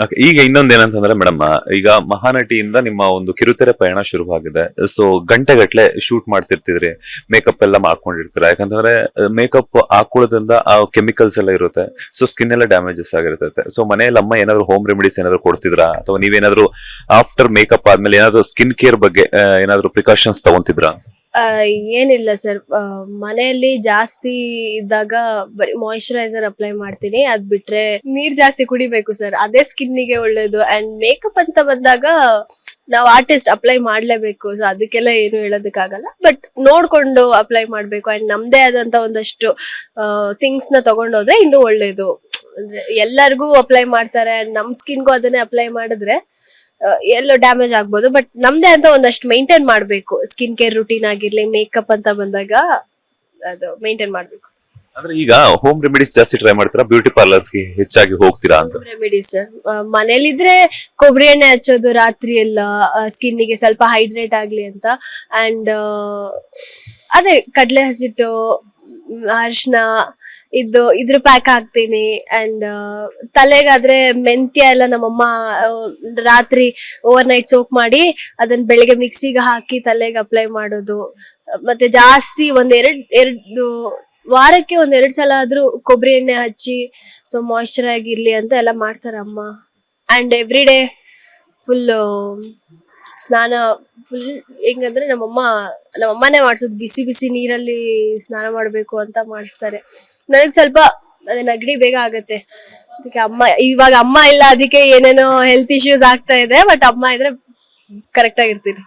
Okay, ಈಗ ಇನ್ನೊಂದ್ ಏನಂತಂದ್ರೆ ಮೇಡಮ್, ಈಗ ಮಹಾನಟಿಯಿಂದ ನಿಮ್ಮ ಒಂದು ಕಿರುತೆರೆ ಪಯಣ ಶುರುವಾಗಿದೆ. ಸೊ ಗಂಟೆಗಟ್ಲೆ ಶೂಟ್ ಮಾಡ್ತಿರ್ತಿದ್ರಿ, ಮೇಕಪ್ ಎಲ್ಲ ಮಾಡ್ಕೊಂಡಿರ್ತೀರ. ಯಾಕಂತಂದ್ರೆ ಮೇಕಪ್ ಹಾಕೊಳ್ಳೋದ್ರಿಂದ ಆ ಕೆಮಿಕಲ್ಸ್ ಎಲ್ಲ ಇರುತ್ತೆ, ಸೊ ಸ್ಕಿನ್ ಎಲ್ಲ ಡ್ಯಾಮೇಜಸ್ ಆಗಿರ್ತೈತೆ. ಸೊ ಮನೆಯಲ್ಲಿ ಅಮ್ಮ ಏನಾದ್ರು ಹೋಮ್ ರೆಮಿಡೀಸ್ ಏನಾದ್ರು ಕೊಡ್ತಿದ್ರಾ, ಅಥವಾ ನೀವೇನಾದ್ರು ಆಫ್ಟರ್ ಮೇಕಪ್ ಆದ್ಮೇಲೆ ಏನಾದ್ರು ಸ್ಕಿನ್ ಕೇರ್ ಬಗ್ಗೆ ಏನಾದ್ರು ಪ್ರಿಕಾಷನ್ಸ್ ತಗೊಂತಿದ್ರಾ? ಆ, ಏನಿಲ್ಲ ಸರ್, ಮನೆಯಲ್ಲಿ ಜಾಸ್ತಿ ಇದ್ದಾಗ ಬರೀ ಮಾಯಿಶ್ಚರೈಸರ್ ಅಪ್ಲೈ ಮಾಡ್ತೀನಿ. ಅದ್ ಬಿಟ್ರೆ ನೀರ್ ಜಾಸ್ತಿ ಕುಡಿಬೇಕು ಸರ್, ಅದೇ ಸ್ಕಿನ್ನಿಗೆ ಒಳ್ಳೇದು. ಅಂಡ್ ಮೇಕಪ್ ಅಂತ ಬಂದಾಗ ನಾವು ಆರ್ಟಿಸ್ಟ್ ಅಪ್ಲೈ ಮಾಡ್ಲೇಬೇಕು, ಸೊ ಅದಕ್ಕೆಲ್ಲ ಏನು ಹೇಳೋದಕ್ಕಾಗಲ್ಲ. ಬಟ್ ನೋಡ್ಕೊಂಡು ಅಪ್ಲೈ ಮಾಡ್ಬೇಕು. ಅಂಡ್ ನಮ್ದೇ ಆದಂತ ಒಂದಷ್ಟು ಥಿಂಗ್ಸ್ ನ ತಗೊಂಡೋದ್ರೆ ಇನ್ನೂ ಒಳ್ಳೇದು. ಅಂದ್ರೆ ಎಲ್ಲರಿಗೂ ಅಪ್ಲೈ ಮಾಡ್ತಾರೆ, ನಮ್ ಸ್ಕಿನ್ಗೂ ಅದನ್ನೇ ಅಪ್ಲೈ ಮಾಡಿದ್ರೆ ಎಲ್ಲೋ ಡ್ಯಾಮೇಜ್ ಆಗ್ಬೋದು. ಬಟ್ ನಮ್ದೇ ಅಂತ ಒಂದಷ್ಟು ಮೈಂಟೈನ್ ಮಾಡ್ಬೇಕು. ಸ್ಕಿನ್ ಕೇರ್ ರುಟೀನ್ ಆಗಿರ್ಲಿ, ಮೇಕಪ್ ಅಂತ ಬಂದಾಗ ಅದು ಮೈಂಟೈನ್ ಮಾಡ್ಬೇಕು. ಅಂದ್ರೆ ಈಗ ಹೋಮ್ ರೆಮಿಡೀಸ್ ಜಾಸ್ತಿ ಟ್ರೈ ಮಾಡ್ತೀರಾ, ಬ್ಯೂಟಿ ಪಾರ್ಲರ್ಸ್ಗೆ ಹೆಚ್ಚಾಗಿ ಹೋಗ್ತೀರಾ ಅಂತ? ರೆಮಿಡೀಸ್ ಮನೇಲಿದ್ರೆ ಕೊಬ್ಬರಿ ಎಣ್ಣೆ ಹಚ್ಚೋದು ರಾತ್ರಿ ಎಲ್ಲ, ಸ್ಕಿನ್ನಿಗೆ ಸ್ವಲ್ಪ ಹೈಡ್ರೇಟ್ ಆಗ್ಲಿ ಅಂತ. ಅಂಡ್ ಅದೇ ಕಡಲೆ ಹಸಿಟ್ಟು, ಅರಿಶಿನ ಇದ್ರ ಪ್ಯಾಕ್ ಹಾಕ್ತೀನಿ. ಅಂಡ್ ತಲೆಗಾದ್ರೆ ಮೆಂತ್ಯ ಎಲ್ಲ ನಮ್ಮಮ್ಮ ರಾತ್ರಿ ಓವರ್ ನೈಟ್ ಸೋಕ್ ಮಾಡಿ ಅದನ್ನ ಬೆಳಿಗ್ಗೆ ಮಿಕ್ಸಿಗೆ ಹಾಕಿ ತಲೆಗೆ ಅಪ್ಲೈ ಮಾಡೋದು. ಮತ್ತೆ ಜಾಸ್ತಿ ಎರಡು ವಾರಕ್ಕೆ 1-2 ಸಲ ಆದ್ರೂ ಕೊಬ್ಬರಿ ಎಣ್ಣೆ ಹಚ್ಚಿ ಸೊ ಮಾಯಿಶ್ಚರ್ ಆಗಿರ್ಲಿ ಅಂತ ಎಲ್ಲ ಮಾಡ್ತಾರ ಅಮ್ಮ. ಅಂಡ್ ಎವ್ರಿ ಡೇ ಫುಲ್ ಸ್ನಾನ, ಫುಲ್ ಹೆಂಗಂದ್ರೆ ನಮ್ಮಮ್ಮನೇ ಮಾಡ್ಸೋದು. ಬಿಸಿ ಬಿಸಿ ನೀರಲ್ಲಿ ಸ್ನಾನ ಮಾಡ್ಬೇಕು ಅಂತ ಮಾಡಿಸ್ತಾರೆ. ನನಗ್ ಸ್ವಲ್ಪ ಅದೇ ನೆಗಡಿ ಬೇಗ ಆಗತ್ತೆ, ಅದಕ್ಕೆ ಇವಾಗ ಅಮ್ಮ ಇಲ್ಲ, ಅದಕ್ಕೆ ಏನೇನೋ ಹೆಲ್ತ್ ಇಶ್ಯೂಸ್ ಆಗ್ತಾ ಇದೆ. ಬಟ್ ಅಮ್ಮ ಇದ್ರೆ ಕರೆಕ್ಟ್ ಆಗಿರ್ತೀನಿ.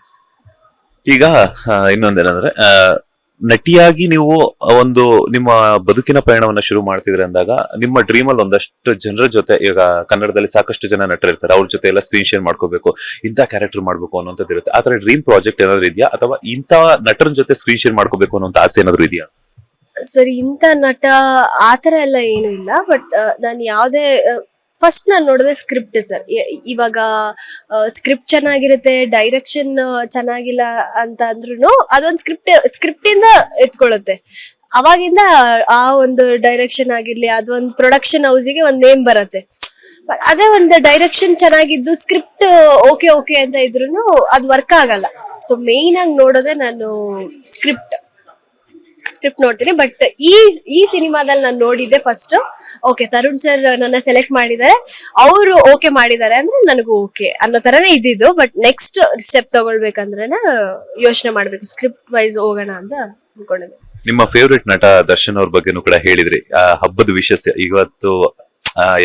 ಈಗ ಇನ್ನೊಂದೇನಂದ್ರೆ, ನಟಿಯಾಗಿ ನೀವು ಒಂದು ನಿಮ್ಮ ಬದುಕಿನ ಪಯಣವನ್ನ ಶುರು ಮಾಡ್ತಿದ್ರೆ ಅಂದಾಗ, ನಿಮ್ಮ ಡ್ರೀಮ್ ಅಲ್ಲಿ ಒಂದಷ್ಟು ಜನರ ಜೊತೆ, ಈಗ ಕನ್ನಡದಲ್ಲಿ ಸಾಕಷ್ಟು ಜನ ನಟರು ಇರ್ತಾರೆ, ಅವ್ರ ಜೊತೆ ಎಲ್ಲ ಸ್ಕ್ರೀನ್ ಶೇರ್ ಮಾಡ್ಕೋಬೇಕು, ಇಂಥ ಕ್ಯಾರೆಕ್ಟರ್ ಮಾಡ್ಬೇಕು ಅನ್ನೋಂಥದ್ದು ಇರುತ್ತೆ. ಆತರ ಡ್ರೀಮ್ ಪ್ರಾಜೆಕ್ಟ್ ಏನಾದ್ರು ಇದೆಯಾ, ಅಥವಾ ಇಂಥ ನಟರ ಜೊತೆ ಸ್ಕ್ರೀನ್ ಶೇರ್ ಮಾಡ್ಕೋಬೇಕು ಅನ್ನೋ ಆಸೆ ಏನಾದ್ರು ಇದೆಯಾ? ಸರಿ, ಇಂಥ ನಟ ಆತರ ಎಲ್ಲ ಏನು ಇಲ್ಲ. ಬಟ್ ನಾನು ಯಾವ್ದೇ ಫಸ್ಟ್ ನಾನು ನೋಡಿದೆ ಸ್ಕ್ರಿಪ್ಟ್ ಸರ್. ಇವಾಗ ಸ್ಕ್ರಿಪ್ಟ್ ಚೆನ್ನಾಗಿರುತ್ತೆ, ಡೈರೆಕ್ಷನ್ ಚೆನ್ನಾಗಿಲ್ಲ ಅಂತ ಅಂದ್ರೂ ಅದೊಂದು ಸ್ಕ್ರಿಪ್ಟ್ ಇಂದ ಎತ್ಕೊಳ್ಳುತ್ತೆ. ಅವಾಗಿಂದ ಆ ಒಂದು ಡೈರೆಕ್ಷನ್ ಆಗಿರ್ಲಿ, ಅದೊಂದು ಪ್ರೊಡಕ್ಷನ್ ಹೌಸಿಗೆ ಒಂದ್ ನೇಮ್ ಬರುತ್ತೆ. ಅದೇ ಒಂದು ಡೈರೆಕ್ಷನ್ ಚೆನ್ನಾಗಿದ್ದು ಸ್ಕ್ರಿಪ್ಟ್ ಓಕೆ ಅಂತ ಇದ್ರು ಅದು ವರ್ಕ್ ಆಗಲ್ಲ. ಸೊ ಮೇನ್ ಆಗಿ ನೋಡೋದೇ ನಾನು ಸ್ಕ್ರಿಪ್ಟ್ ನೋಡ್ತೀನಿ. ಬಟ್ ಈ ಸಿನಿಮಾದಲ್ಲಿ ನಾನು ನೋಡಿದ್ದೆ ಫಸ್ಟ್, ಓಕೆ ತರುಣ್ ಸರ್ ನನ್ನ ಸೆಲೆಕ್ಟ್ ಮಾಡಿದ್ದಾರೆ, ಅವರು ಓಕೆ ಮಾಡಿದ್ದಾರೆ ಅಂದ್ರೆ ನನಗೂ ಓಕೆ ಅನ್ನೋ ತರನೇ ಇದ್ದಿದ್ದು. ಬಟ್ ನೆಕ್ಸ್ಟ್ ಸ್ಟೆಪ್ ತಗೊಳ್ಬೇಕಂದ್ರೆ ಯೋಚನೆ ಮಾಡ್ಬೇಕು, ಸ್ಕ್ರಿಪ್ಟ್ ವೈಸ್ ಹೋಗೋಣ ಅಂತ ಅನ್ಕೊಂಡಿದ್ದೆ. ನಿಮ್ಮ ಫೇವ್ರೆಟ್ ನಟ ದರ್ಶನ್ ಅವ್ರ ಬಗ್ಗೆನೂ ಕೂಡ ಹೇಳಿದ್ರಿ. ಹಬ್ಬದ ವಿಶೇಷ ಇವತ್ತು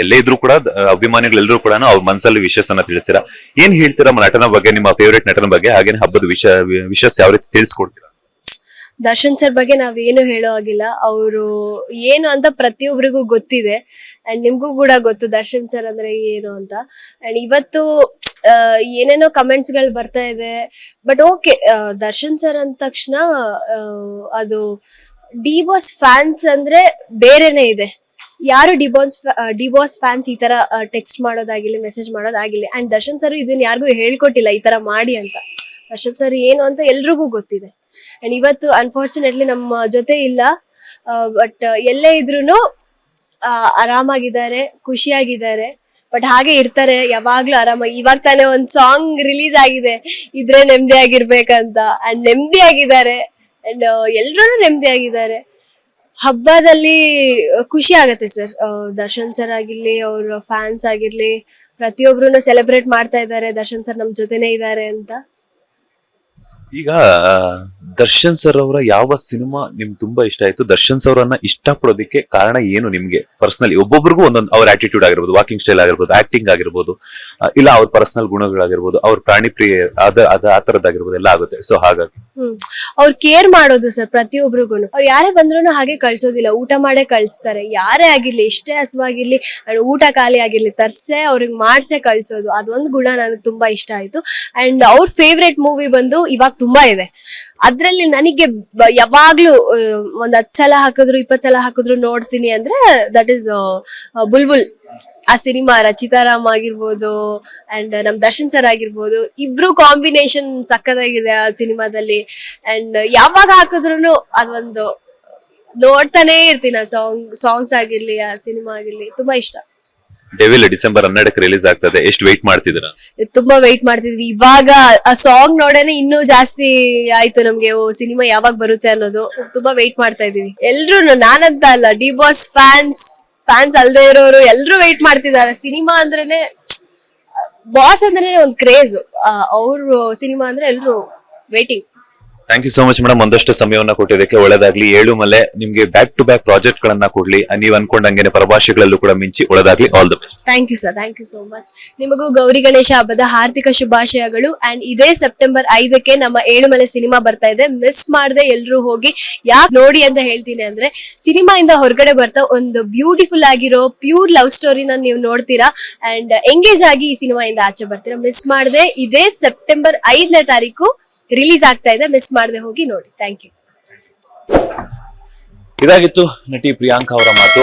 ಎಲ್ಲೇ ಇದ್ರು ಕೂಡ ಅಭಿಮಾನಿಗಳೆಲ್ಲರೂ ಕೂಡ ಅವ್ರ ಮನಸ್ಸಲ್ಲಿ ವಿಶೇಷ ಅನ್ನ ತಿಳಿಸ್ತೀರಾ. ಏನ್ ಹೇಳ್ತೀರಾ ನಟನ ಬಗ್ಗೆ, ನಿಮ್ಮ ಫೇವ್ರೆಟ್ ನಟನ ಬಗ್ಗೆ? ಹಾಗೇನೆ ಹಬ್ಬದ ವಿಶೇಷ ಯಾವ ರೀತಿ ತಿಳಿಸ್ಕೊಡ್ತೀರಾ? ದರ್ಶನ್ ಸರ್ ಬಗ್ಗೆ ನಾವೇನು ಹೇಳೋ ಆಗಿಲ್ಲ. ಅವರು ಏನು ಅಂತ ಪ್ರತಿಯೊಬ್ಬರಿಗೂ ಗೊತ್ತಿದೆ. ಅಂಡ್ ನಿಮ್ಗೂ ಕೂಡ ಗೊತ್ತು ದರ್ಶನ್ ಸರ್ ಅಂದ್ರೆ ಏನು ಅಂತ. ಅಂಡ್ ಇವತ್ತು ಏನೇನೋ ಕಮೆಂಟ್ಸ್ ಗಳು ಬರ್ತಾ ಇದೆ. ಬಟ್ ಓಕೆ, ದರ್ಶನ್ ಸರ್ ಅಂದ ತಕ್ಷಣ ಅದು ಡಿ ಬಾಸ್ ಫ್ಯಾನ್ಸ್ ಅಂದ್ರೆ ಬೇರೆನೆ ಇದೆ. ಯಾರು ಡಿ ಬಾಸ್ ಫ್ಯಾನ್ಸ್ ಈ ತರ ಟೆಕ್ಸ್ಟ್ ಮಾಡೋದಾಗಿರ್ಲಿ, ಮೆಸೇಜ್ ಮಾಡೋದಾಗಿರ್ಲಿ. ಅಂಡ್ ದರ್ಶನ್ ಸರ್ ಇದನ್ನ ಯಾರಿಗೂ ಹೇಳ್ಕೊಟ್ಟಿಲ್ಲ ಈ ತರ ಮಾಡಿ ಅಂತ. ದರ್ಶನ್ ಸರ್ ಏನು ಅಂತ ಎಲ್ರಿಗೂ ಗೊತ್ತಿದೆ. ಅಂಡ್ ಇವತ್ತು ಅನ್ಫಾರ್ಚುನೇಟ್ಲಿ ನಮ್ಮ ಜೊತೆ ಇಲ್ಲ. ಬಟ್ ಎಲ್ಲೇ ಇದ್ರು ಆರಾಮಾಗಿದ್ದಾರೆ, ಖುಷಿಯಾಗಿದ್ದಾರೆ. ಬಟ್ ಹಾಗೆ ಇರ್ತಾರೆ ಯಾವಾಗ್ಲೂ ಆರಾಮಾಗಿ. ಇವಾಗ ತಾನೇ ಒಂದ್ ಸಾಂಗ್ ರಿಲೀಸ್ ಆಗಿದೆ, ಇದ್ರೆ ನೆಮ್ಮದಿ ಆಗಿರ್ಬೇಕಂತ. ಅಂಡ್ ನೆಮ್ಮದಿ ಆಗಿದ್ದಾರೆ. ಅಂಡ್ ಎಲ್ರೂ ನೆಮ್ಮದಿ ಆಗಿದ್ದಾರೆ. ಹಬ್ಬದಲ್ಲಿ ಖುಷಿ ಆಗತ್ತೆ ಸರ್. ದರ್ಶನ್ ಸರ್ ಆಗಿರ್ಲಿ, ಅವ್ರ ಫ್ಯಾನ್ಸ್ ಆಗಿರ್ಲಿ, ಪ್ರತಿಯೊಬ್ರು ಸೆಲೆಬ್ರೇಟ್ ಮಾಡ್ತಾ ಇದ್ದಾರೆ, ದರ್ಶನ್ ಸರ್ ನಮ್ ಜೊತೆನೆ ಇದ್ದಾರೆ ಅಂತ. ಈಗ ದರ್ಶನ್ ಸರ್ ಅವರ ಯಾವ ಸಿನಿಮಾ ನಿಮ್ಗೆ ತುಂಬಾ ಇಷ್ಟ ಆಯ್ತು? ದರ್ಶನ್ ಸರ್ ಅವರನ್ನ ಇಷ್ಟಪಡೋದಕ್ಕೆ ಕಾರಣ ಏನು ನಿಮ್ಗೆ ಪರ್ಸನಲಿ? ಒಬ್ಬೊಬ್ರಿಗೂ ಒಂದೊಂದು ಅವ್ರ ಆಟಿಟ್ಯೂಡ್ ಆಗಿರ್ಬೋದು, ವಾಕಿಂಗ್ ಸ್ಟೈಲ್ ಆಗಿರ್ಬೋದು, ಆಕ್ಟಿಂಗ್ ಆಗಿರ್ಬೋದು, ಇಲ್ಲ ಅವ್ರ ಪರ್ಸನಲ್ ಗುಣಗಳಾಗಿರ್ಬೋದು, ಅವ್ರ ಪ್ರಾಣಿ ಪ್ರಿಯ ಆ ತರದ್ದಾಗಿರ್ಬೋದು, ಎಲ್ಲ ಆಗುತ್ತೆ. ಸೊ ಹಾಗಾಗಿ ಅವ್ರು ಕೇರ್ ಮಾಡೋದು ಸರ್ ಪ್ರತಿಯೊಬ್ರಿಗೂ. ಅವ್ರು ಯಾರೇ ಬಂದ್ರು ಹಾಗೆ ಕಳ್ಸೋದಿಲ್ಲ, ಊಟ ಮಾಡೇ ಕಳ್ಸ್ತಾರೆ. ಯಾರೇ ಆಗಿರ್ಲಿ, ಎಷ್ಟೇ ಹಸುವಾಗಿರ್ಲಿ, ಊಟ ಖಾಲಿ ಆಗಿರ್ಲಿ, ತರ್ಸೆ ಅವ್ರಿಗೆ ಮಾಡ್ಸೆ ಕಳ್ಸೋದು. ಅದೊಂದು ಗುಣ ನನಗೆ ತುಂಬಾ ಇಷ್ಟ ಆಯ್ತು. ಅಂಡ್ ಅವ್ರ ಫೇವ್ರೆಟ್ ಮೂವಿ ಬಂದು ಇವಾಗ ತುಂಬಾ ಇದೆ. ಅದ್ರಲ್ಲಿ ನನಗೆ ಯಾವಾಗ್ಲೂ ಒಂದ್ 10 ಸಲ ಹಾಕಿದ್ರು 20 ಸಲ ಹಾಕಿದ್ರು ನೋಡ್ತೀನಿ ಅಂದ್ರೆ ದಟ್ ಇಸ್ ಬುಲ್ಬುಲ್. ಆ ಸಿನಿಮಾ ರಚಿತಾರಾಮ್ ಆಗಿರ್ಬೋದು ಅಂಡ್ ನಮ್ ದರ್ಶನ್ ಸರ್ ಆಗಿರ್ಬೋದು, ಇಬ್ರು ಕಾಂಬಿನೇಷನ್ ಸಕ್ಕದಾಗಿದೆ ಆ ಸಿನಿಮಾದಲ್ಲಿ. ಅಂಡ್ ಯಾವಾಗ ಹಾಕಿದ್ರು ಅದೊಂದು ನೋಡ್ತಾನೆ ಇರ್ತೀನಿ. ಆ ಸಾಂಗ್ಸ್ ಆಗಿರ್ಲಿ, ಆ ಸಿನಿಮಾ ಆಗಿರ್ಲಿ, ತುಂಬಾ ಇಷ್ಟ. ಡೆವಿಲ್ ಡಿಸೆಂಬರ್ 12ಕ್ಕೆ ರಿಲೀಸ್ ಆಗ್ತದೆ. ಎಷ್ಟು ವೆಯ್ಟ್ ಮಾಡ್ತಿದ್ದೀರಾ? ತುಂಬಾ ವೆಯ್ಟ್ ಮಾಡ್ತಿದ್ವಿ. ಇವಾಗ ಆ ಸಾಂಗ್ ನೋಡೇನೆ ಇನ್ನೂ ಜಾಸ್ತಿ ಆಯ್ತು ನಮ್ಗೆ, ಓ ಸಿನಿಮಾ ಯಾವಾಗ ಬರುತ್ತೆ ಅನ್ನೋದು. ತುಂಬಾ ವೆಯ್ಟ್ ಮಾಡ್ತಾ ಇದೀವಿ ಎಲ್ರು. ನಾನಂತ ಅಲ್ಲ, ಡಿ ಬಾಸ್ ಫ್ಯಾನ್ಸ್ ಅಲ್ದೇ ಇರೋರು ಎಲ್ರು ವೆಯ್ಟ್ ಮಾಡ್ತಿದ್ದಾರೆ. ಸಿನಿಮಾ ಅಂದ್ರೇನೆ, ಬಾಸ್ ಅಂದ್ರೇನೆ ಒಂದ್ ಕ್ರೇಜ್. ಅವ್ರು ಸಿನಿಮಾ ಅಂದ್ರೆ ಎಲ್ರು waiting. Thank you so much madam, ಒಂದಷ್ಟು ಸಮಯವನ್ನ ಕೊಟ್ಟಿದ್ದಕ್ಕೆ. ಒಳ್ಳೆದಾಗ್ಲಿ. ಏಳುಮಲೆ ನಿಮ್ಗೆ ಬ್ಯಾಕ್ ಟು ಬ್ಯಾಕ್ ಪ್ರಾಜೆಕ್ಟ್ ಗಳನ್ನ ಕೊಡ್ಲಿ, ನೀವ್ ಅನ್ಕೊಂಡಂಗೆ ಪರಭಾಷೆಗಳಲ್ಲೂ ಕೂಡ ಮಿಂಚಿ ಒಳ್ಳೆದಾಗ್ಲಿ. All the best. Thank you sir, thank you so much. ನಿಮಗೂ ಗೌರಿ ಗಣೇಶ ಹಬ್ಬದ ಹಾರ್ದಿಕ ಶುಭಾಶಯಗಳು. ಅಂಡ್ ಇದೇ ಸೆಪ್ಟೆಂಬರ್ 5ಕ್ಕೆ ನಮ್ಮ ಏಳುಮಲೆ ಸಿನಿಮಾ ಬರ್ತಾ ಇದೆ. ಮಿಸ್ ಮಾಡದೆ ಎಲ್ರು ಹೋಗಿ ಯಾಕೆ ನೋಡಿ ಅಂತ ಹೇಳ್ತೀನಿ ಅಂದ್ರೆ, ಸಿನಿಮಾ ಇಂದ ಹೊರಗಡೆ ಬರ್ತಾ ಒಂದು ಬ್ಯೂಟಿಫುಲ್ ಆಗಿರೋ ಪ್ಯೂರ್ ಲವ್ ಸ್ಟೋರಿನ ನೀವು ನೋಡ್ತೀರಾ ಅಂಡ್ ಎಂಗೇಜ್ ಆಗಿ ಈ ಸಿನಿಮಾ ಇಂದ ಆಚೆ ಬರ್ತೀರಾ. ಮಿಸ್ ಮಾಡದೆ ಇದೇ ಸೆಪ್ಟೆಂಬರ್ 5ನೇ ತಾರೀಕು ರಿಲೀಸ್ ಆಗ್ತಾ ಇದೆ. ಮಿಸ್ ಮಾಡದೆ ಹೋಗಿ ನೋಡಿ. Thank you. ಇದಾಗಿತ್ತು ನಟಿ ಪ್ರಿಯಾಂಕಾ ಅವರ ಮಾತು.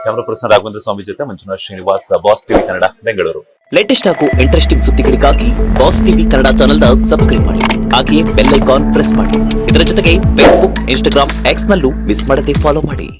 ಕ್ಯಾಮರಾ ಪರ್ಸನ್ ರಾಘವೇಂದ್ರ ಸ್ವಾಮಿ ಜೊತೆ Manjunath Srinivas, boss TV Kannada, Bengaluru. Latest ಹಾಗೂ ಇಂಟ್ರೆಸ್ಟಿಂಗ್ ಸುದ್ದಿಗಳಿಗಾಗಿ ಬಾಸ್ ಟಿವಿ ಕನ್ನಡ ಚಾನೆಲ್ನ ಸಬ್ಸ್ಕ್ರೈಬ್ ಮಾಡಿ. ಹಾಗೆಯೇ ಬೆಲ್ ಐಕಾನ್ ಪ್ರೆಸ್ ಮಾಡಿ. ಇದರ ಜೊತೆಗೆ ಫೇಸ್ಬುಕ್, ಇನ್ಸ್ಟಾಗ್ರಾಮ್, ಎಕ್ಸ್ ನಲ್ಲೂ ಮಿಸ್ ಮಾಡದೆ ಫಾಲೋ ಮಾಡಿ.